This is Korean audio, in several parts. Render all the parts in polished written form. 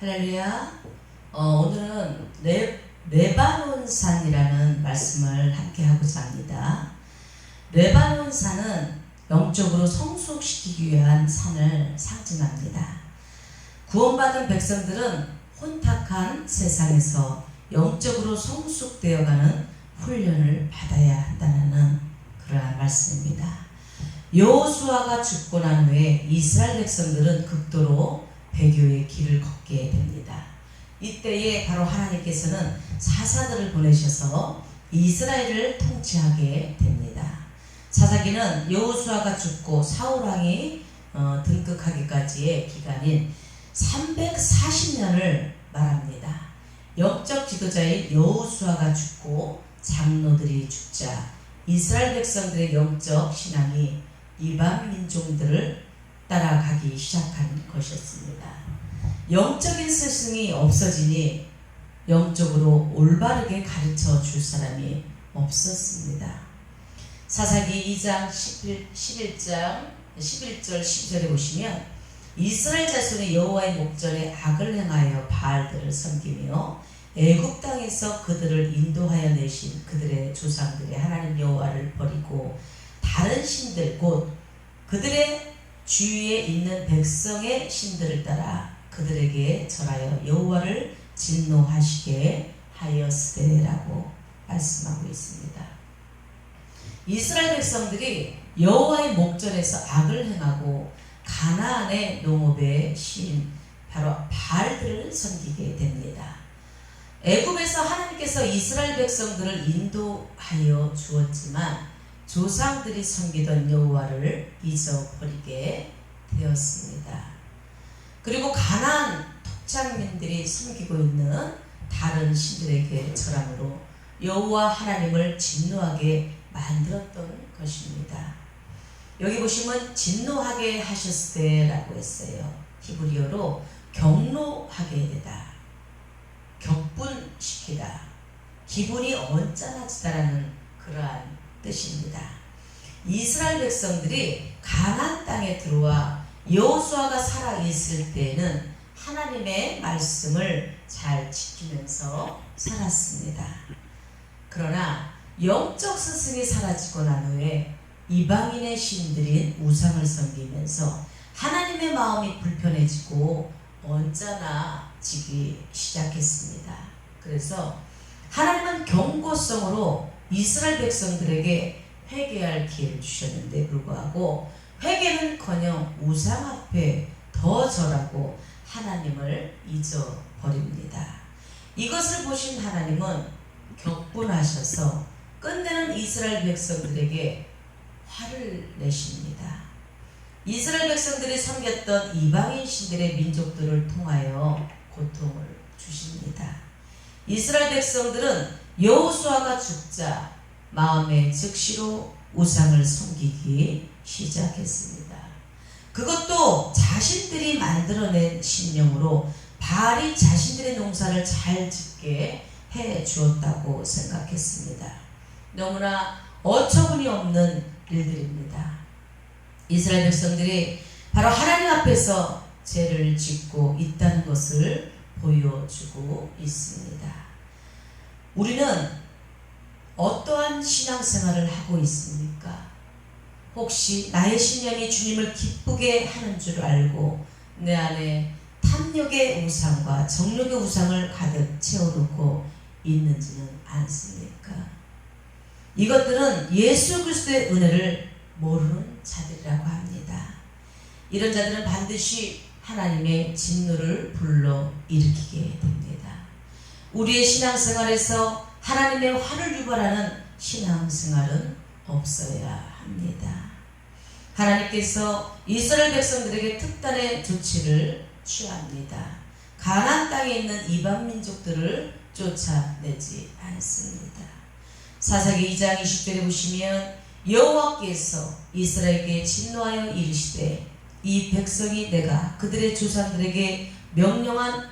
할렐루야. 오늘은 레바논산이라는 말씀을 함께 하고자 합니다. 레바논산은 영적으로 성숙시키기 위한 산을 상징합니다. 구원받은 백성들은 혼탁한 세상에서 영적으로 성숙되어가는 훈련을 받아야 한다는 그러한 말씀입니다. 여호수아가 죽고 난 후에 이스라엘 백성들은 극도로 배교의 길을 걷게 됩니다. 이때에 바로 하나님께서는 사사들을 보내셔서 이스라엘을 통치하게 됩니다. 사사기는 여호수아가 죽고 사울왕이 등극하기까지의 기간인 340년을 말합니다. 영적 지도자인 여호수아가 죽고 장로들이 죽자 이스라엘 백성들의 영적 신앙이 이방 민족들을 따라가기 시작한 것이었습니다. 영적인 스승이 없어지니 영적으로 올바르게 가르쳐 줄 사람이 없었습니다. 사사기 2장 11절 12절에 보시면 이스라엘 자손의 여호와의 목전에 악을 행하여 바알들을 섬기며 애굽 땅에서 그들을 인도하여 내신 그들의 조상들의 하나님 여호와를 버리고 다른 신들 곧 그들의 주위에 있는 백성의 신들을 따라 그들에게 절하여 여호와를 진노하시게 하였으되라고 말씀하고 있습니다. 이스라엘 백성들이 여호와의 목전에서 악을 행하고 가나안의 농업의 신 바로 바알들을 섬기게 됩니다. 애굽에서 하나님께서 이스라엘 백성들을 인도하여 주었지만 조상들이 섬기던 여호와를 잊어버리게 되었습니다. 그리고 가나안 토착민들이 섬기고 있는 다른 신들에게 절함으로 여호와 하나님을 진노하게 만들었던 것입니다. 여기 보시면 진노하게 하셨을 때라고 했어요. 히브리어로 경노하게 되다, 격분시키다, 기분이 언짢아지다라는 그러한 뜻입니다. 이스라엘 백성들이 가나안 땅에 들어와 여호수아가 살아 있을 때는 하나님의 말씀을 잘 지키면서 살았습니다. 그러나 영적 스승이 사라지고 난 후에 이방인의 신들인 우상을 섬기면서 하나님의 마음이 불편해지고 언짢아지기 시작했습니다. 그래서 하나님은 경고성으로 이스라엘 백성들에게 회개할 기회를 주셨는데 불구하고 회개는커녕 우상 앞에 더 절하고 하나님을 잊어버립니다. 이것을 보신 하나님은 격분하셔서 끝내는 이스라엘 백성들에게 화를 내십니다. 이스라엘 백성들이 섬겼던 이방인 신들의 민족들을 통하여 고통을 주십니다. 이스라엘 백성들은 여호수아가 죽자 마음의 즉시로 우상을 섬기기 시작했습니다. 그것도 자신들이 만들어낸 신령으로 바알이 자신들의 농사를 잘 짓게 해 주었다고 생각했습니다. 너무나 어처구니 없는 일들입니다. 이스라엘 백성들이 바로 하나님 앞에서 죄를 짓고 있다는 것을 보여주고 있습니다. 우리는 어떠한 신앙생활을 하고 있습니까? 혹시 나의 신념이 주님을 기쁘게 하는 줄 알고 내 안에 탐욕의 우상과 정욕의 우상을 가득 채워놓고 있는지는 않습니까? 이것들은 예수 그리스도의 은혜를 모르는 자들이라고 합니다. 이런 자들은 반드시 하나님의 진노를 불러 일으키게 됩니다. 우리의 신앙생활에서 하나님의 화를 유발하는 신앙생활은 없어야 합니다. 하나님께서 이스라엘 백성들에게 특단의 조치를 취합니다. 가나안 땅에 있는 이방 민족들을 쫓아내지 않습니다. 사사기 2장 20절에 보시면 여호와께서 이스라엘에게 진노하여 이르시되 이 백성이 내가 그들의 조상들에게 명령한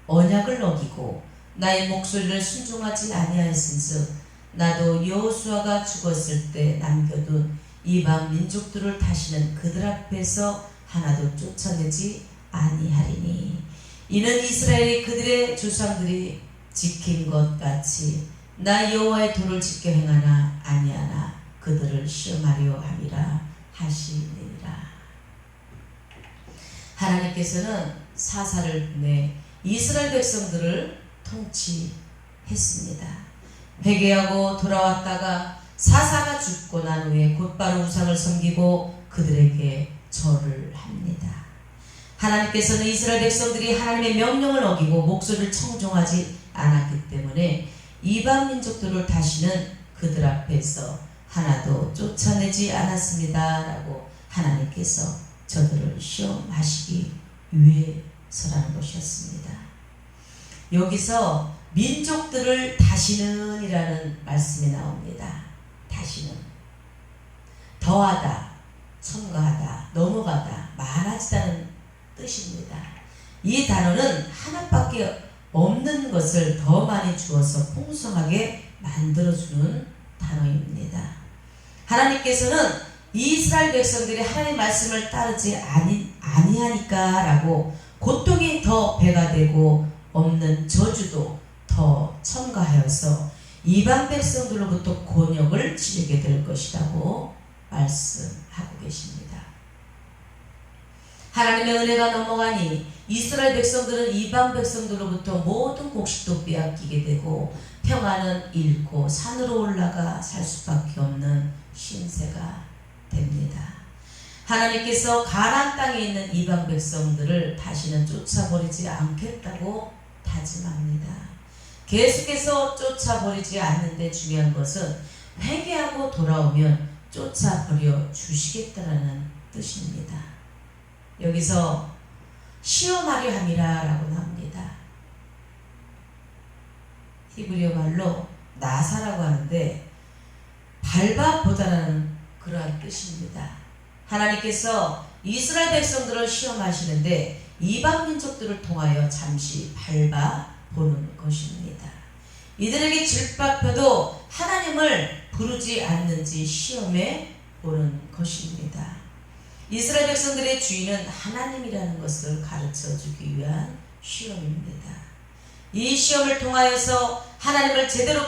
언약을 어기고 나의 목소리를 순종하지 아니하였은즉 나도 여호수아가 죽었을 때 남겨둔 이방 민족들을 다시는 그들 앞에서 하나도 쫓아내지 아니하리니 이는 이스라엘이 그들의 조상들이 지킨 것 같이 나 여호와의 도를 지켜 행하나 아니하나 그들을 시험하려 함이라 하시니라. 하나님께서는 사사를 보내 이스라엘 백성들을 통치했습니다. 회개하고 돌아왔다가 사사가 죽고 난 후에 곧바로 우상을 섬기고 그들에게 절을 합니다. 하나님께서는 이스라엘 백성들이 하나님의 명령을 어기고 목소리를 청종하지 않았기 때문에 이방 민족들을 다시는 그들 앞에서 하나도 쫓아내지 않았습니다. 라고 하나님께서 저들을 시험하시기 위해서라는 것이었습니다. 여기서 민족들을 다시는 이라는 말씀이 나옵니다. 다시는 더하다, 첨가하다, 넘어가다, 많아지다는 뜻입니다. 이 단어는 하나밖에 없는 것을 더 많이 주어서 풍성하게 만들어주는 단어입니다. 하나님께서는 이스라엘 백성들이 하나님의 말씀을 따르지 아니하니까 라고 고통이 더 배가 되고 없는 저주도 더 첨가하여서 이방 백성들로부터 곤욕을 치르게 될 것이라고 말씀하고 계십니다. 하나님의 은혜가 넘어가니 이스라엘 백성들은 이방 백성들로부터 모든 곡식도 빼앗기게 되고 평안은 잃고 산으로 올라가 살 수밖에 없는 신세가 됩니다. 하나님께서 가나안 땅에 있는 이방 백성들을 다시는 쫓아버리지 않겠다고 다짐합니다. 계속해서 쫓아버리지 않는데 중요한 것은 회개하고 돌아오면 쫓아버려 주시겠다라는 뜻입니다. 여기서 시험하려 함이라 라고 나옵니다. 히브리어 말로 나사라고 하는데 밟아보다라는 그러한 뜻입니다. 하나님께서 이스라엘 백성들을 시험하시는데 이방 민족들을 통하여 잠시 밟아보는 것입니다. 이들에게 질박혀도 하나님을 부르지 않는지 시험해 보는 것입니다. 이스라엘 백성들의 주인은 하나님이라는 것을 가르쳐 주기 위한 시험입니다. 이 시험을 통하여서 하나님을 제대로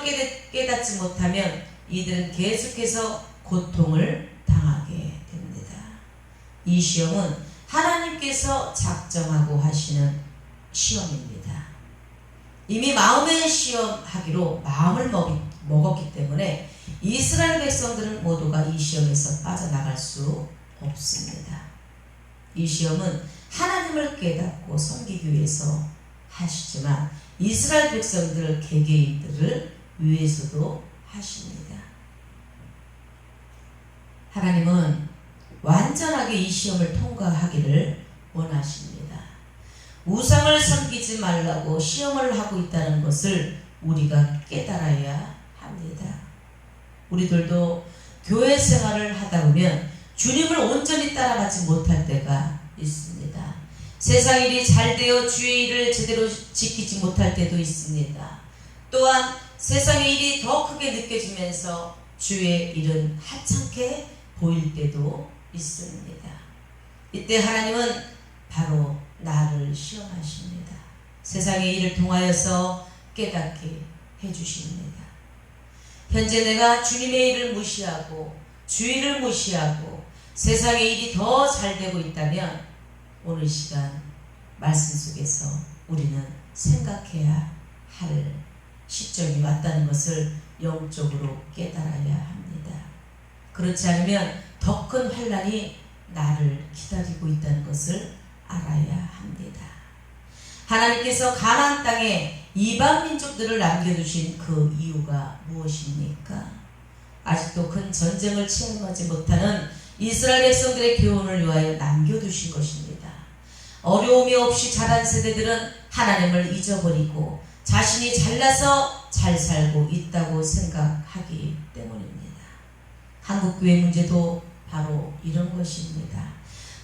깨닫지 못하면 이들은 계속해서 고통을 당하게 됩니다. 이 시험은 하나님께서 작정하고 하시는 시험입니다. 이미 마음의 시험하기로 마음을 먹었기 때문에 이스라엘 백성들은 모두가 이 시험에서 빠져나갈 수 없습니다. 이 시험은 하나님을 깨닫고 섬기기 위해서 하시지만 이스라엘 백성들 개개인들을 위해서도 하십니다. 하나님은 완전하게 이 시험을 통과하기를 원하십니다. 우상을 섬기지 말라고 시험을 하고 있다는 것을 우리가 깨달아야 합니다. 우리들도 교회 생활을 하다 보면 주님을 온전히 따라가지 못할 때가 있습니다. 세상 일이 잘 되어 주의 일을 제대로 지키지 못할 때도 있습니다. 또한 세상의 일이 더 크게 느껴지면서 주의 일은 하찮게 보일 때도 있습니다. 이때 하나님은 바로 나를 시험하십니다. 세상의 일을 통하여서 깨닫게 해주십니다. 현재 내가 주님의 일을 무시하고 주의를 무시하고 세상의 일이 더 잘 되고 있다면 오늘 시간 말씀 속에서 우리는 생각해야 할 시점이 왔다는 것을 영적으로 깨달아야 합니다. 그렇지 않으면 더 큰 환난이 나를 기다리고 있다는 것을 알아야 합니다. 하나님께서 가나안 땅에 이방 민족들을 남겨두신 그 이유가 무엇입니까? 아직도 큰 전쟁을 체험하지 못하는 이스라엘 백성들의 교훈을 위하여 남겨두신 것입니다. 어려움이 없이 자란 세대들은 하나님을 잊어버리고 자신이 잘나서 잘 살고 있다고 생각하기 때문입니다. 한국교회 문제도 바로 이런 것입니다.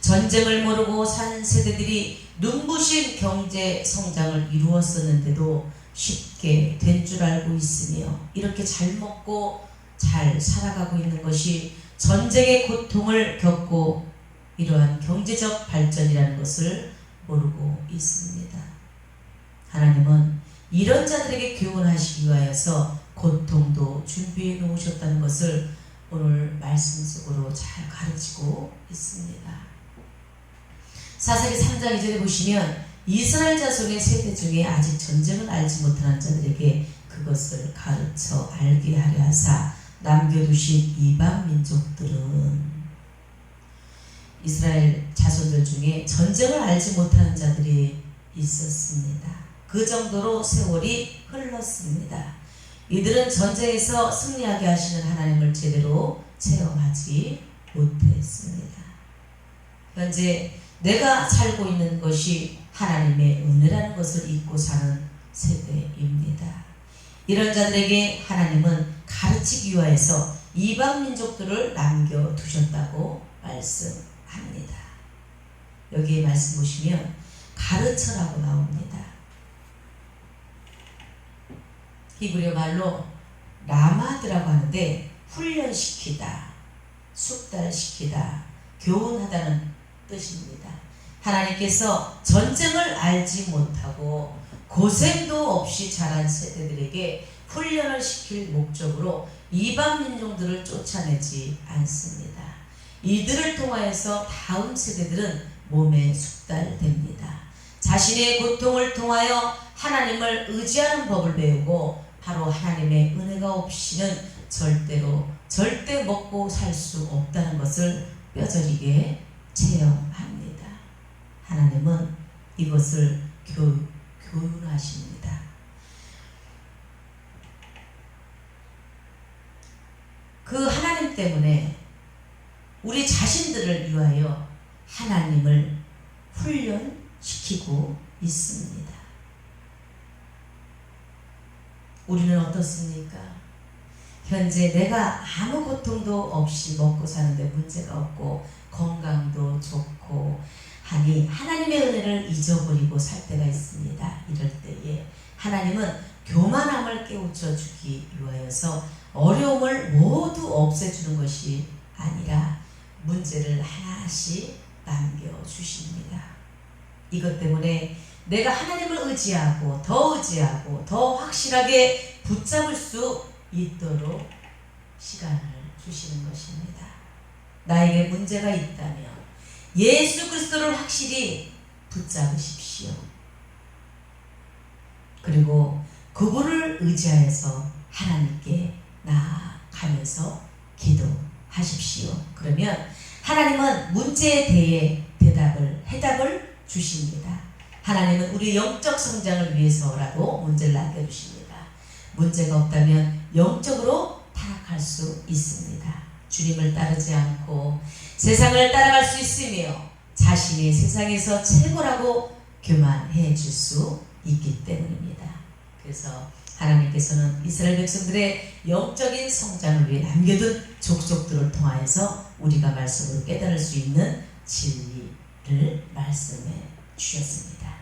전쟁을 모르고 산 세대들이 눈부신 경제 성장을 이루었었는데도 쉽게 된 줄 알고 있으며 이렇게 잘 먹고 잘 살아가고 있는 것이 전쟁의 고통을 겪고 이러한 경제적 발전이라는 것을 모르고 있습니다. 하나님은 이런 자들에게 교훈하시기 위하여서 고통도 준비해 놓으셨다는 것을 오늘 말씀 속으로 잘 가르치고 있습니다. 사사기 3장 2절에 보시면 이스라엘 자손의 세대 중에 아직 전쟁을 알지 못하는 자들에게 그것을 가르쳐 알게 하려 하사 남겨두신 이방 민족들은, 이스라엘 자손들 중에 전쟁을 알지 못하는 자들이 있었습니다. 그 정도로 세월이 흘렀습니다. 이들은 전쟁에서 승리하게 하시는 하나님을 제대로 체험하지 못했습니다. 현재 내가 살고 있는 것이 하나님의 은혜라는 것을 잊고 사는 세대입니다. 이런 자들에게 하나님은 가르치기 위하여서 이방 민족들을 남겨두셨다고 말씀합니다. 여기에 말씀 보시면 가르쳐라고 나옵니다. 히브리어 말로 라마드라고 하는데 훈련시키다, 숙달시키다, 교훈하다는 뜻입니다. 하나님께서 전쟁을 알지 못하고 고생도 없이 자란 세대들에게 훈련을 시킬 목적으로 이방 민족들을 쫓아내지 않습니다. 이들을 통하여서 다음 세대들은 몸에 숙달됩니다. 자신의 고통을 통하여 하나님을 의지하는 법을 배우고 바로 하나님의 은혜가 없이는 절대 먹고 살 수 없다는 것을 뼈저리게 체험합니다. 하나님은 이것을 교훈하십니다. 그 하나님 때문에 우리 자신들을 위하여 하나님을 훈련시키고 있습니다. 우리는 어떻습니까? 현재 내가 아무 고통도 없이 먹고 사는데 문제가 없고 건강도 좋고 하니 하나님의 은혜를 잊어버리고 살 때가 있습니다. 이럴 때에 하나님은 교만함을 깨우쳐 주기 위하여서 어려움을 모두 없애주는 것이 아니라 문제를 하나씩 남겨주십니다. 이것 때문에 내가 하나님을 의지하고 더 확실하게 붙잡을 수 있도록 시간을 주시는 것입니다. 나에게 문제가 있다면 예수 그리스도를 확실히 붙잡으십시오. 그리고 그분을 의지하여서 하나님께 나아가면서 기도하십시오. 그러면 하나님은 문제에 대해 해답을 주십니다. 하나님은 우리 영적 성장을 위해서라도 문제를 남겨주십니다. 문제가 없다면 영적으로 타락할 수 있습니다. 주님을 따르지 않고 세상을 따라갈 수 있으며 자신이 세상에서 최고라고 교만해 줄 수 있기 때문입니다. 그래서 하나님께서는 이스라엘 백성들의 영적인 성장을 위해 남겨둔 족속들을 통하여서 우리가 말씀으로 깨달을 수 있는 진리를 말씀해 주셨습니다.